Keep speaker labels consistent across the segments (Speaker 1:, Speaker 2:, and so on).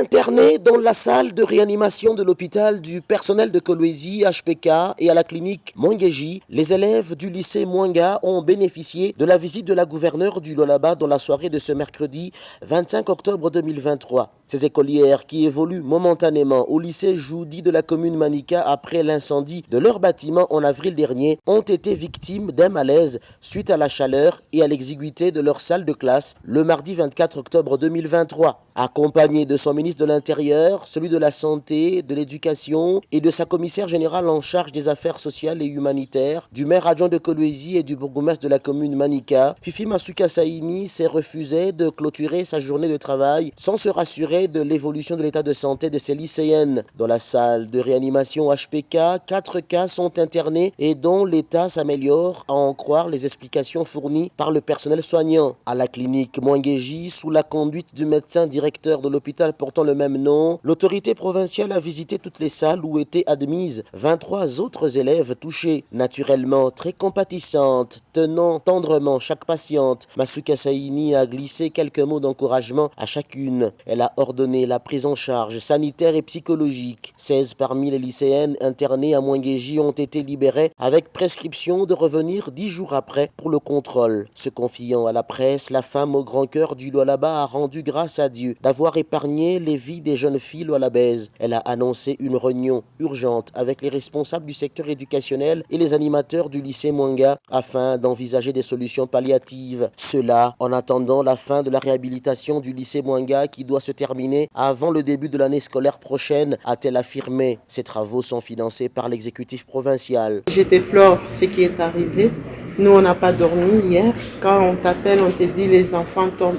Speaker 1: Internés dans la salle de réanimation de l'hôpital du personnel de Kolwezi, HPK et à la clinique Mwangeji, les élèves du lycée Mwanga ont bénéficié de la visite de la gouverneure du Lualaba dans la soirée de ce mercredi 25 octobre 2023. Ces écolières qui évoluent momentanément au lycée Joudi de la commune Manika après l'incendie de leur bâtiment en avril dernier ont été victimes d'un malaise suite à la chaleur et à l'exiguïté de leur salle de classe le mardi 24 octobre 2023. Accompagné de son ministre de l'Intérieur, celui de la Santé, de l'Éducation et de sa commissaire générale en charge des affaires sociales et humanitaires, du maire adjoint de Kolwezi et du bourgmestre de la commune Manika, Fifi Masuka Saini s'est refusé de clôturer sa journée de travail sans se rassurer de l'évolution de l'état de santé de ses lycéennes. Dans la salle de réanimation HPK, 4 cas sont internés et dont l'état s'améliore, à en croire les explications fournies par le personnel soignant. À la clinique Mwangeji, sous la conduite du médecin directeur de l'hôpital portant le même nom, l'autorité provinciale a visité toutes les salles où étaient admises 23 autres élèves touchés. Naturellement très compatissante, tenant tendrement chaque patiente, Masuka Saini a glissé quelques mots d'encouragement à chacune. Elle a ordonné la prise en charge sanitaire et psychologique. 16 parmi les lycéennes internées à Mwangeji ont été libérées avec prescription de revenir 10 jours après pour le contrôle. Se confiant à la presse, la femme au grand cœur du Lualaba a rendu grâce à Dieu d'avoir épargné les vies des jeunes filles lualabaises. Elle a annoncé une réunion urgente avec les responsables du secteur éducationnel et les animateurs du lycée Mwanga afin d'envisager des solutions palliatives. Cela en attendant la fin de la réhabilitation du lycée Mwanga qui doit se terminer avant le début de l'année scolaire prochaine, a-t-elle affirmé. Ces travaux sont financés par l'exécutif provincial.
Speaker 2: Je déplore ce qui est arrivé. Nous, on n'a pas dormi hier. Quand on t'appelle, on te dit les enfants tombent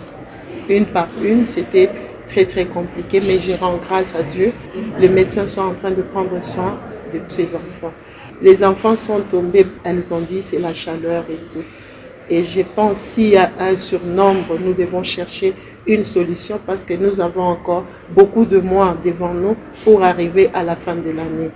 Speaker 2: une par une. C'était très compliqué, mais je rends grâce à Dieu. Les médecins sont en train de prendre soin de ces enfants. Les enfants sont tombés, elles ont dit c'est la chaleur et tout. Et je pense s'il y a un surnombre, nous devons chercher une solution parce que nous avons encore beaucoup de mois devant nous pour arriver à la fin de l'année.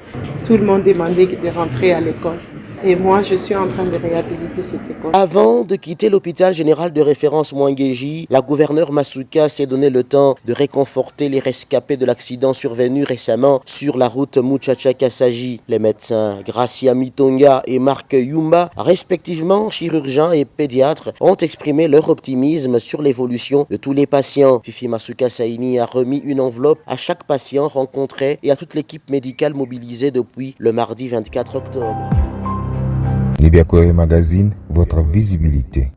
Speaker 2: Tout le monde demandait de rentrer à l'école. Et moi, je suis en train de réhabiliter cette école.
Speaker 1: Avant de quitter l'hôpital général de référence Mwangeji, la gouverneure Masuka s'est donné le temps de réconforter les rescapés de l'accident survenu récemment sur la route Muchacha-Kasaji. Les médecins Gracia Mitonga et Marc Yumba, respectivement chirurgiens et pédiatres, ont exprimé leur optimisme sur l'évolution de tous les patients. Fifi Masuka Saini a remis une enveloppe à chaque patient rencontré et à toute l'équipe médicale mobilisée depuis le mardi 24 octobre.
Speaker 3: Libya Magazine, votre visibilité.